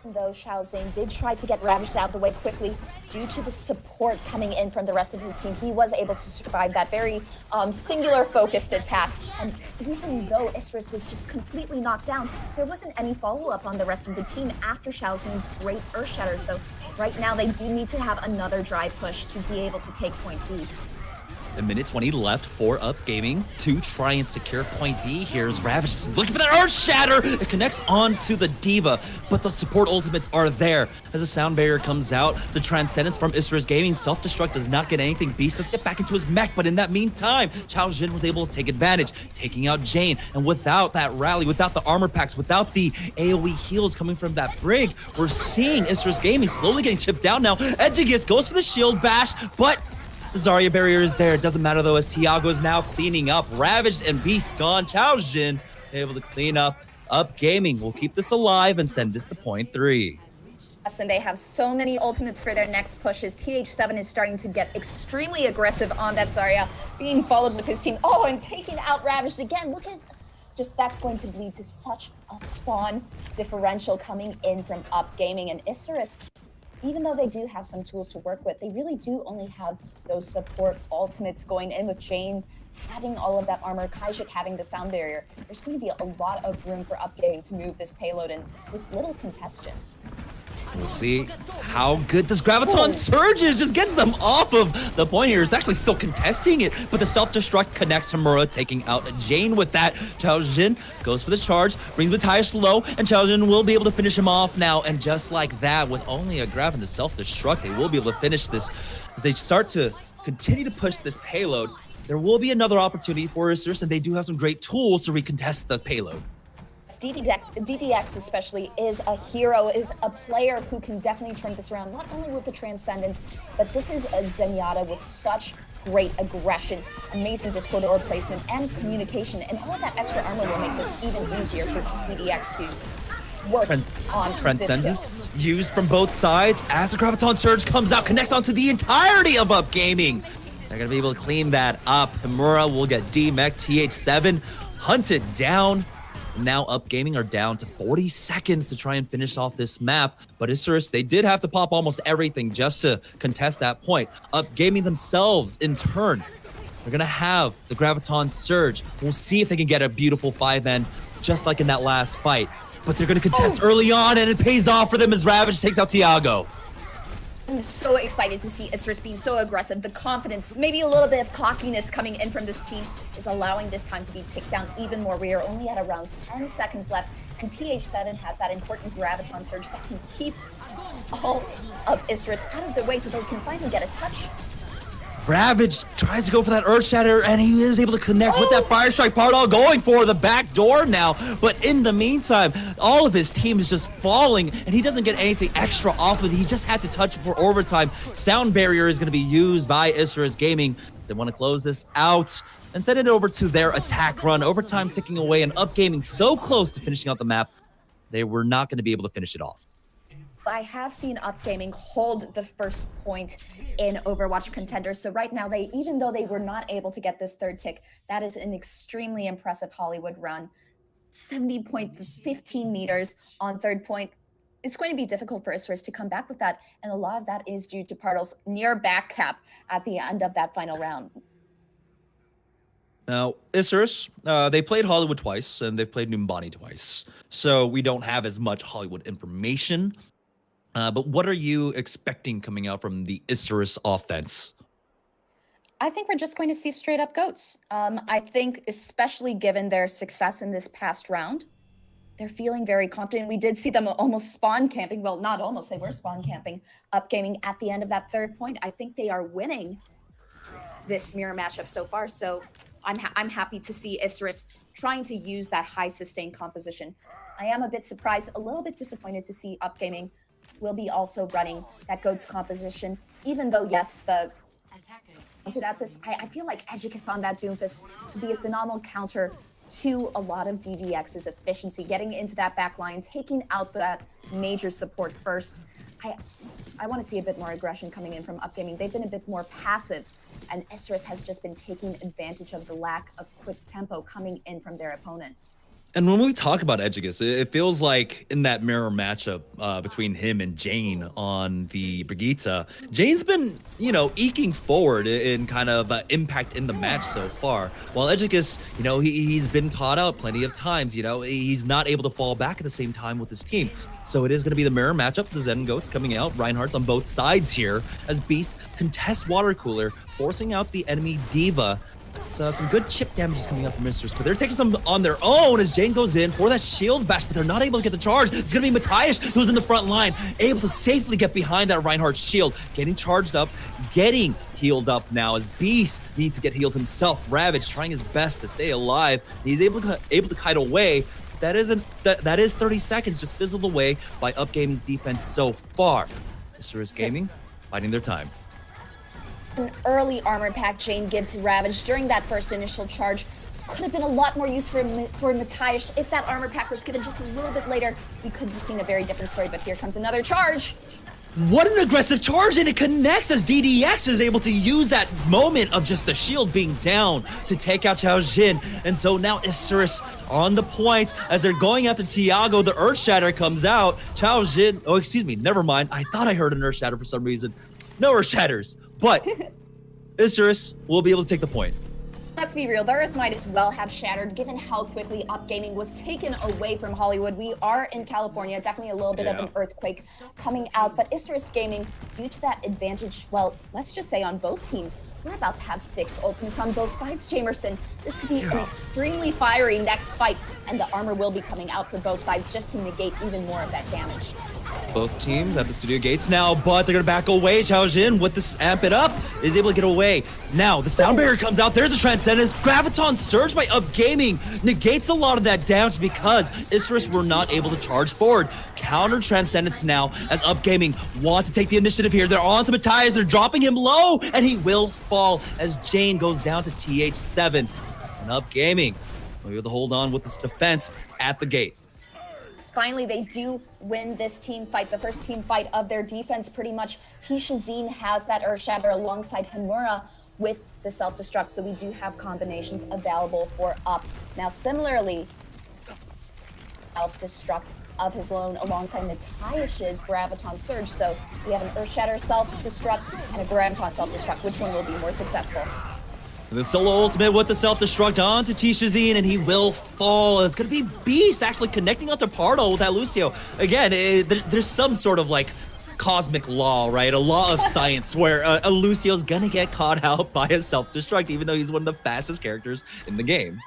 Though Xiaozhen did try to get Ravaged out of the way quickly, due to the support coming in from the rest of his team, he was able to survive that very singular focused attack. And even though Isurus was just completely knocked down, there wasn't any follow-up on the rest of the team after Xiaozhen's great Earth Shatter. So right now they do need to have another dry push to be able to take point B. A minute 20 left for Up Gaming to try and secure point B. Here's Ravage looking for that Earth Shatter. It connects onto the Diva, but the support ultimates are there. As a sound barrier comes out, the Transcendence from Isurus Gaming. Self-destruct does not get anything. Beast does get back into his mech, but in that meantime, Chao Jin was able to take advantage, taking out Jane. And without that rally, without the armor packs, without the AoE heals coming from that Brig, we're seeing Isurus Gaming slowly getting chipped down now. Edgigus goes for the shield bash, but the Zarya barrier is there. It doesn't matter though, as Tiago is now cleaning up. Ravaged and Beast gone. Chao Jin able to clean up. Up Gaming will keep this alive and send this to point 3. Yes, and they have so many ultimates for their next pushes. TH7 is starting to get extremely aggressive on that Zarya, being followed with his team. Oh, and taking out Ravaged again. Look at just that's going to lead to such a spawn differential coming in from Up Gaming. And Isurus, even though they do have some tools to work with, they really do only have those support ultimates going in with Jane having all of that armor, Kajik having the sound barrier. There's going to be a lot of room for Up Gaming to move this payload in with little congestion. We'll see how good this Graviton Surge is. Just gets them off of the point here. It's actually still contesting it, but the self-destruct connects Hamura, taking out Jane with that. Chao Jin goes for the charge, brings Matthias low, and Chao Jin will be able to finish him off now. And just like that, with only a Grav and the self-destruct, they will be able to finish this. As they start to continue to push this payload, there will be another opportunity for Isurus, and they do have some great tools to recontest the payload. DDX especially is a hero, is a player who can definitely turn this around, not only with the Transcendence, but this is a Zenyatta with such great aggression, amazing Discord orb placement, and communication, and all of that extra armor will make this even easier for DDX to work on Transcendence used from both sides as the Graviton Surge comes out, connects onto the entirety of Up Gaming. They're going to be able to clean that up. Hamura will get D-Mech, TH7 hunted down. Now Up Gaming are down to 40 seconds to try and finish off this map. But Isurus, they did have to pop almost everything just to contest that point. Up Gaming themselves, in turn, they're going to have the Graviton Surge. We'll see if they can get a beautiful 5N, just like in that last fight. But they're going to contest early on, and it pays off for them as Ravage takes out Tiago. I'm so excited to see Isurus being so aggressive. The confidence, maybe a little bit of cockiness coming in from this team is allowing this time to be ticked down even more. We are only at around 10 seconds left, and TH7 has that important Graviton Surge that can keep all of Isurus out of the way so they can finally get a touch. Ravage tries to go for that Earth Shatter, and he is able to connect with that Fire Strike part, all going for the back door now. But in the meantime, all of his team is just falling, and he doesn't get anything extra off of it. He just had to touch for overtime. Sound Barrier is going to be used by Isurus Gaming. They want to close this out and send it over to their attack run. Overtime ticking away, and Up Gaming so close to finishing out the map, they were not going to be able to finish it off. I have seen Up Gaming hold the first point in Overwatch Contenders. So right now, even though they were not able to get this third tick, that is an extremely impressive Hollywood run. 70.15 meters on third point. It's going to be difficult for Isurus to come back with that. And a lot of that is due to Partl's near back cap at the end of that final round. Now, Isurus, they played Hollywood twice, and they've played Numbani twice. So we don't have as much Hollywood information. But what are you expecting coming out from the Isurus offense? I think we're just going to see straight up goats. I think especially given their success in this past round, they're feeling very confident. We did see them almost spawn camping. Well, not almost, they were spawn camping Up Gaming at the end of that third point. I think they are winning this mirror matchup so far. So I'm happy to see Isurus trying to use that high sustained composition. I am a bit surprised, a little bit disappointed to see Up Gaming will be also running that GOATS composition, even though, yes, the counted at this, I feel like Edgicus on that Doomfist would be a phenomenal counter to a lot of DDX's efficiency, getting into that back line, taking out that major support first. I want to see a bit more aggression coming in from Up Gaming. They've been a bit more passive, and Isurus has just been taking advantage of the lack of quick tempo coming in from their opponent. And when we talk about Edgigus, it feels like in that mirror matchup between him and Jane on the Brigitte, Jane's been, you know, eking forward in kind of impact in the match so far. While Edgigus, you know, he's been caught out plenty of times, you know, he's not able to fall back at the same time with his team. So it is going to be the mirror matchup, the Zen Goats coming out, Reinhardt's on both sides here, as Beast contests Water Cooler, forcing out the enemy Diva. So some good chip damage is coming up from Isurus, but they're taking some on their own as Jane goes in for that shield bash, but they're not able to get the charge. It's going to be Matthias who's in the front line, able to safely get behind that Reinhardt shield, getting charged up, getting healed up now as Beast needs to get healed himself. Ravage trying his best to stay alive. He's able to kite away. That is 30 seconds just fizzled away by Upgaming's defense so far. Isurus Gaming fighting their time. An early armor pack Jane gives to Ravage during that first initial charge could have been a lot more use for Matthias. If that armor pack was given just a little bit later, we could have seen a very different story, but here comes another charge. What an aggressive charge, and it connects as DDX is able to use that moment of just the shield being down to take out Chao Jin. And so now Isurus on the point as they're going after Tiago. The Earth Shatter comes out. Chao Jin, oh, excuse me, never mind. I thought I heard an Earth Shatter for some reason. No Earth Shatters, but Isurus will be able to take the point. Let's be real, the Earth might as well have shattered given how quickly Upgaming was taken away from Hollywood. We are in California, definitely a little bit of an earthquake coming out, but Isurus Gaming, due to that advantage, well, let's just say on both teams, we're about to have 6 ultimates on both sides, Jamerson. This could be an extremely fiery next fight, and the armor will be coming out for both sides just to negate even more of that damage. Both teams at the studio gates now, but they're gonna back away. Chao Jin with this amp it up is able to get away. Now the sound barrier comes out. There's a Transcendence. Graviton Surge by Upgaming negates a lot of that damage because Isurus were not able to charge forward. Counter Transcendence now as Upgaming want to take the initiative here. They're on to Matthias. They're dropping him low, and he will fall as Jane goes down to TH7. And Upgaming will be able to hold on with this defense at the gate. Finally, they do win this team fight, the first team fight of their defense pretty much. Tisha Zine has that Earth Shatter alongside Hanura with the self-destruct, so we do have combinations available for Up. Now, similarly, self-destruct of his lone alongside Matthias's Graviton Surge, so we have an Earth Shatter self-destruct and a Graviton self-destruct. Which one will be more successful? The solo ultimate with the self-destruct onto Tishazine, and he will fall. It's going to be Beast actually connecting onto Pardo with that Lucio. Again, there's some sort of like cosmic law, right? A law of science where a Lucio's going to get caught out by a self-destruct, even though he's one of the fastest characters in the game.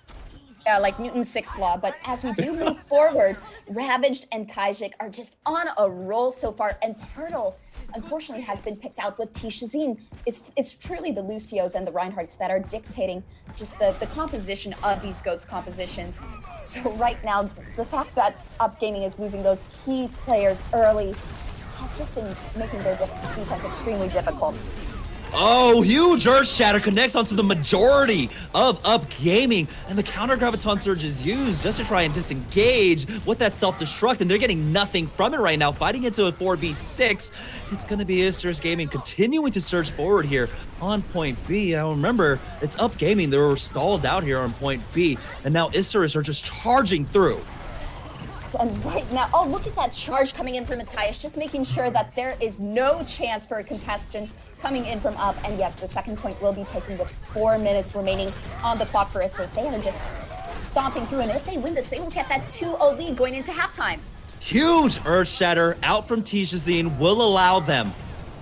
Yeah, like Newton's 6th law, but as we do move forward, Ravaged and Kajik are just on a roll so far, and Pardo unfortunately has been picked out with Tishazine. It's truly the Lucios and the Reinhardts that are dictating just the composition of these GOATs compositions. So right now, the fact that Upgaming is losing those key players early has just been making their defense extremely difficult. Oh, huge Earth Shatter connects onto the majority of Upgaming, and the counter Graviton Surge is used just to try and disengage with that self-destruct, and they're getting nothing from it right now. Fighting into a 4v6, it's going to be Isurus Gaming continuing to surge forward here on point B. Now remember, it's Upgaming. They were stalled out here on point B, and now Isurus are just charging through. And right now, oh, look at that charge coming in from Matthias, just making sure that there is no chance for a contestant coming in from Up. And yes, the second point will be taken with 4 minutes remaining on the clock for Isurus. They are just stomping through, and if they win this, they will get that 2-0 lead going into halftime. Huge Earth Shatter out from Tishazine will allow them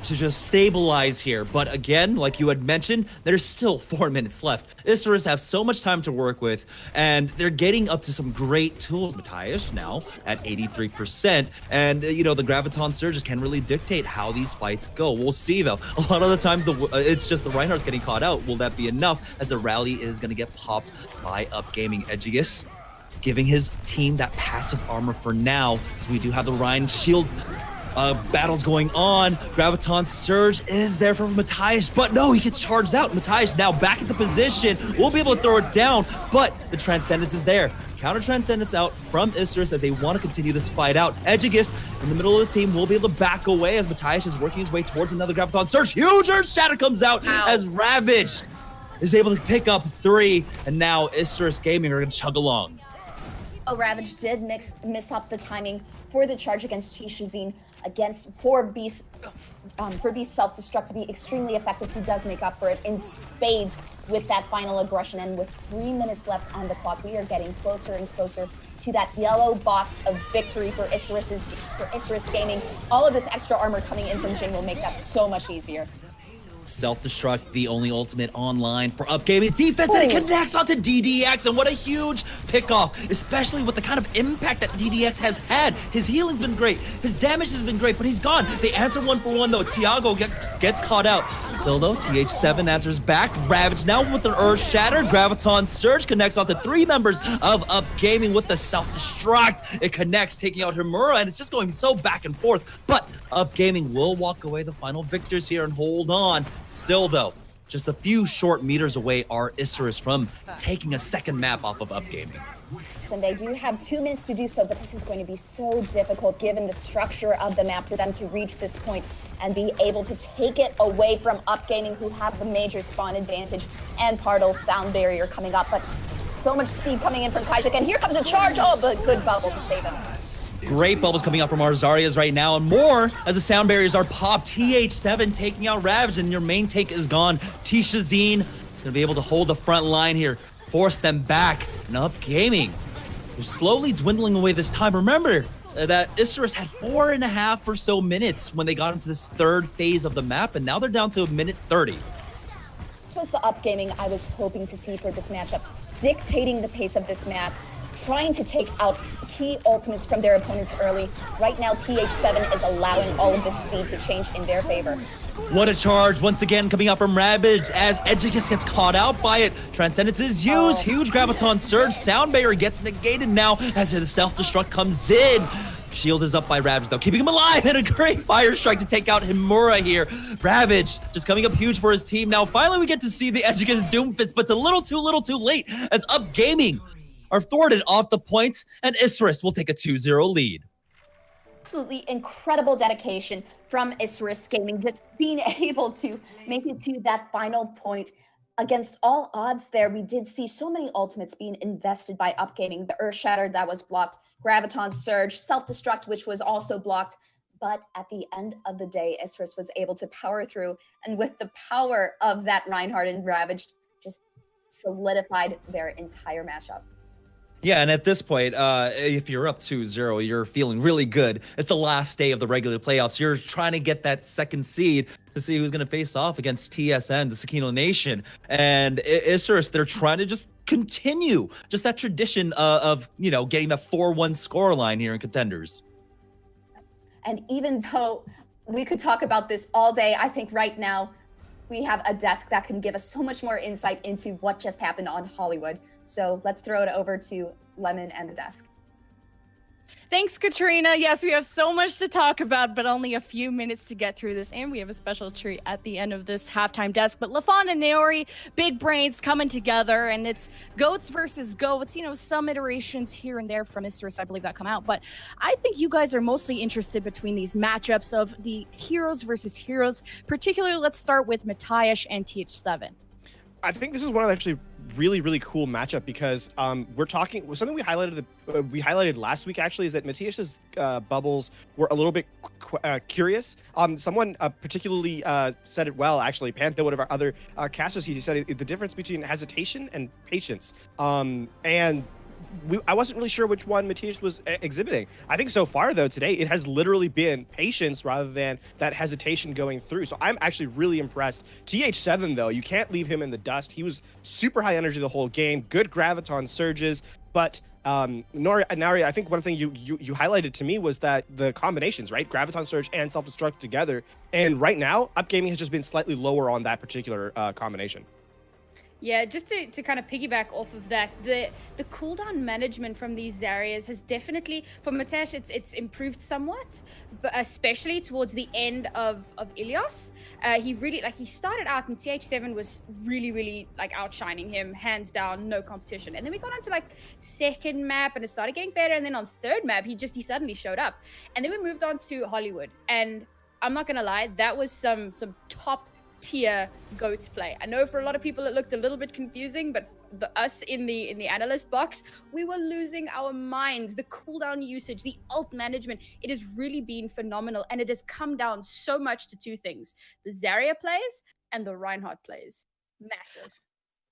to just stabilize here. But again, like you had mentioned, there's still 4 minutes left. Isurus have so much time to work with, and they're getting up to some great tools. Matthias now at 83%, and you know, the Graviton Surges can really dictate how these fights go. We'll see though. A lot of the times it's just the Reinhardt's getting caught out. Will that be enough, as the rally is going to get popped by Upgaming Edgigus, giving his team that passive armor for now, so we do have the Rhine shield battles going on. Graviton Surge is there for Matthias, but no, he gets charged out. Matthias now back into position. We'll be able to throw it down, but the Transcendence is there. Counter Transcendence out from Isurus as they want to continue this fight out. Edgigus in the middle of the team will be able to back away as Matthias is working his way towards another Graviton Surge. Huge Earth Shatter comes out as Ravaged is able to pick up 3, and now Isurus Gaming are going to chug along. Ravage did miss up the timing for the charge against Tishazine, for Beast self-destruct to be extremely effective. He does make up for it in spades with that final aggression, and with 3 minutes left on the clock, we are getting closer and closer to that yellow box of victory for Isurus Gaming. All of this extra armor coming in from Jin will make that so much easier. Self-destruct, the only ultimate online for Upgaming's defense, and it connects onto DDX, and what a huge pickoff, especially with the kind of impact that DDX has had. His healing's been great, his damage has been great, but he's gone. They answer 1-for-1 though. Tiago gets caught out. Still though, TH7 answers back. Ravage now with an Earth Shatter. Graviton Surge connects onto 3 members of Upgaming with the self-destruct. It connects, taking out Himura, and it's just going so back and forth. But Upgaming will walk away the final victors here and hold on. Still though, just a few short meters away are Isurus from taking a second map off of Upgaming. And they do have 2 minutes to do so, but this is going to be so difficult given the structure of the map for them to reach this point and be able to take it away from Upgaming, who have the major spawn advantage, and Partl's sound barrier coming up. But so much speed coming in from Kajik, and here comes a charge. Oh, but good bubble to save him. Great bubbles coming out from our Zarya's right now, and more as the sound barriers are popped. TH7 taking out Ravage, and your main take is gone. Tishazine is going to be able to hold the front line here, force them back, and Upgaming. They're slowly dwindling away this time. Remember that Isurus had 4.5 or so minutes when they got into this third phase of the map, and now they're down to a minute 30. This was the Upgaming I was hoping to see for this matchup, dictating the pace of this map, trying to take out key ultimates from their opponents early. Right now, TH7 is allowing all of this speed to change in their favor. What a charge once again coming out from Ravage as Edgicus gets caught out by it. Transcendence is used. Huge Graviton Surge. Sound barrier gets negated now as the self-destruct comes in. Shield is up by Ravage though, keeping him alive, and a great fire strike to take out Himura here. Ravage just coming up huge for his team. Now finally we get to see the Edgicus Doomfist, but it's a little too late as Upgaming are thwarted off the points, and Isurus will take a 2-0 lead. Absolutely incredible dedication from Isurus Gaming, just being able to make it to that final point. Against all odds there, we did see so many ultimates being invested by Upgaming. The Earth Shatter that was blocked, Graviton Surge, Self-Destruct, which was also blocked. But at the end of the day, Isurus was able to power through, and with the power of that Reinhardt and Ravage, just solidified their entire matchup. Yeah, and at this point, if you're up 2-0, you're feeling really good. It's the last day of the regular playoffs. You're trying to get that second seed to see who's going to face off against TSN, the Sakino Nation. And Isurus, they're trying to just continue just that tradition of getting that 4-1 scoreline here in Contenders. And even though we could talk about this all day, I think right now we have a desk that can give us so much more insight into what just happened on Hollywood. So let's throw it over to Lemon and the desk. Thanks, Katrina. Yes, we have so much to talk about, but only a few minutes to get through this. And we have a special treat at the end of this halftime desk. But Lafon and Naori, big brains coming together, and it's goats versus goats. Some iterations here and there from Isurus, I believe, that come out. But I think you guys are mostly interested between these matchups of the heroes versus heroes. Particularly, let's start with Matthias and TH7. I think this is one of the actually really cool matchup because we're talking something we highlighted last week actually is that Matthias's bubbles were a little bit curious. Someone particularly said it well actually. Panther, one of our other casters, he said the difference between hesitation and patience. And I wasn't really sure which one Matthias was exhibiting. I think so far, though, today, it has literally been patience rather than that hesitation going through. So I'm actually really impressed. TH7, though, you can't leave him in the dust. He was super high energy the whole game, good Graviton surges, but Nari, I think one thing you highlighted to me was that the combinations, right? Graviton Surge and Self-Destruct together. And right now, Upgaming has just been slightly lower on that particular combination. Yeah, just to kind of piggyback off of that, the cooldown management from these Zaryas has definitely, for Matthias, it's improved somewhat, but especially towards the end of Ilios. He really, he started out and TH7 was really outshining him, hands down, no competition. And then we got onto second map and it started getting better. And then on third map, he suddenly showed up. And then we moved on to Hollywood. And I'm not gonna lie, that was some top tier goats play. I know for a lot of people it looked a little bit confusing, but us in the analyst box, we were losing our minds. The cooldown usage, the ult management, it has really been phenomenal, and it has come down so much to two things: the Zarya plays and the Reinhardt plays. Massive.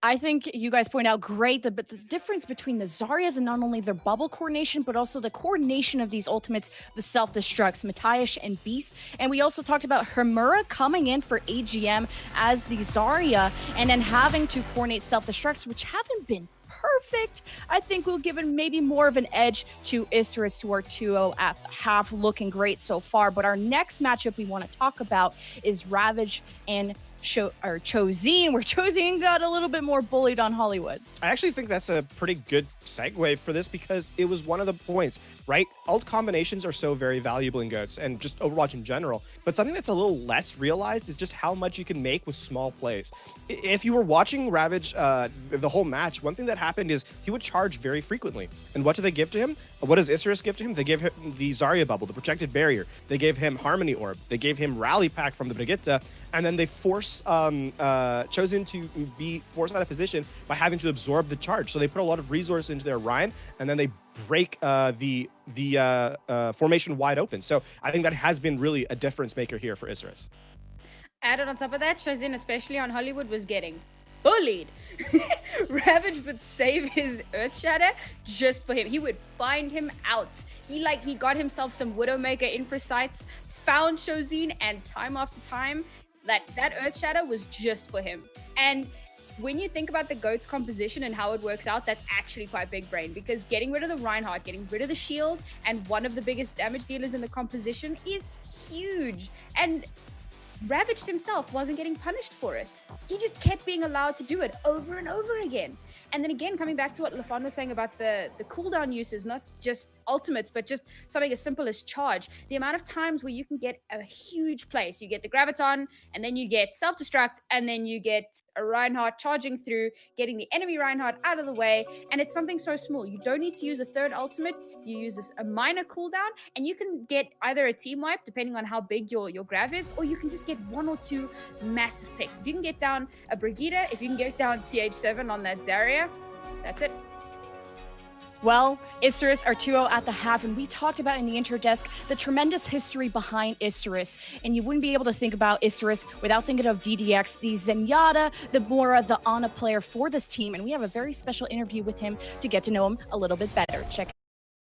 I think you guys point out great, but the difference between the Zaryas and not only their bubble coordination, but also the coordination of these ultimates, the self-destructs, Matthias and Beast. And we also talked about Hermura coming in for AGM as the Zarya, and then having to coordinate self-destructs, which haven't been perfect. I think we'll give it maybe more of an edge to Isurus, who are 2-0 at the half, looking great so far. But our next matchup we want to talk about is Ravage and Chozine, where Chozine got a little bit more bullied on Hollywood. I actually think that's a pretty good segue for this, because it was one of the points, right? Ult combinations are so very valuable in GOATs and just Overwatch in general, but something that's a little less realized is just how much you can make with small plays. If you were watching Ravage the whole match, one thing that happened is he would charge very frequently. And what do they give to him? What does Isurus give to him? They give him the Zarya bubble, the protected barrier. They gave him Harmony Orb. They gave him Rally Pack from the Brigitte, and then they force Chozine to be forced out of position by having to absorb the charge. So they put a lot of resource into their Ryan, and then they break the formation wide open. So I think that has been really a difference maker here for Isurus. Added on top of that, Chozine, especially on Hollywood, was getting bullied. Ravage would save his Earth Shatter just for him. He would find him out. He got himself some Widowmaker infra sites, found Chozine, and time after time, that Earth Shatter was just for him. And when you think about the GOAT's composition and how it works out, that's actually quite big brain, because getting rid of the Reinhardt, getting rid of the shield, and one of the biggest damage dealers in the composition is huge. And Ravaged himself wasn't getting punished for it. He just kept being allowed to do it over and over again. And then again, coming back to what Lafon was saying about the cooldown uses, not just ultimates, but just something as simple as charge. The amount of times where you can get a huge play. So you get the Graviton, and then you get self-destruct, and then you get a Reinhardt charging through, getting the enemy Reinhardt out of the way. And it's something so small. You don't need to use a third ultimate. You use a minor cooldown, and you can get either a team wipe, depending on how big your Grav is, or you can just get one or two massive picks. If you can get down a Brigitte, if you can get down TH7 on that Zarya, that's it. Well, Isurus are 2-0 at the half, and we talked about in the intro desk the tremendous history behind Isurus. And you wouldn't be able to think about Isurus without thinking of DDX, the Zenyatta, the Mora, the Ana player for this team. And we have a very special interview with him to get to know him a little bit better. Check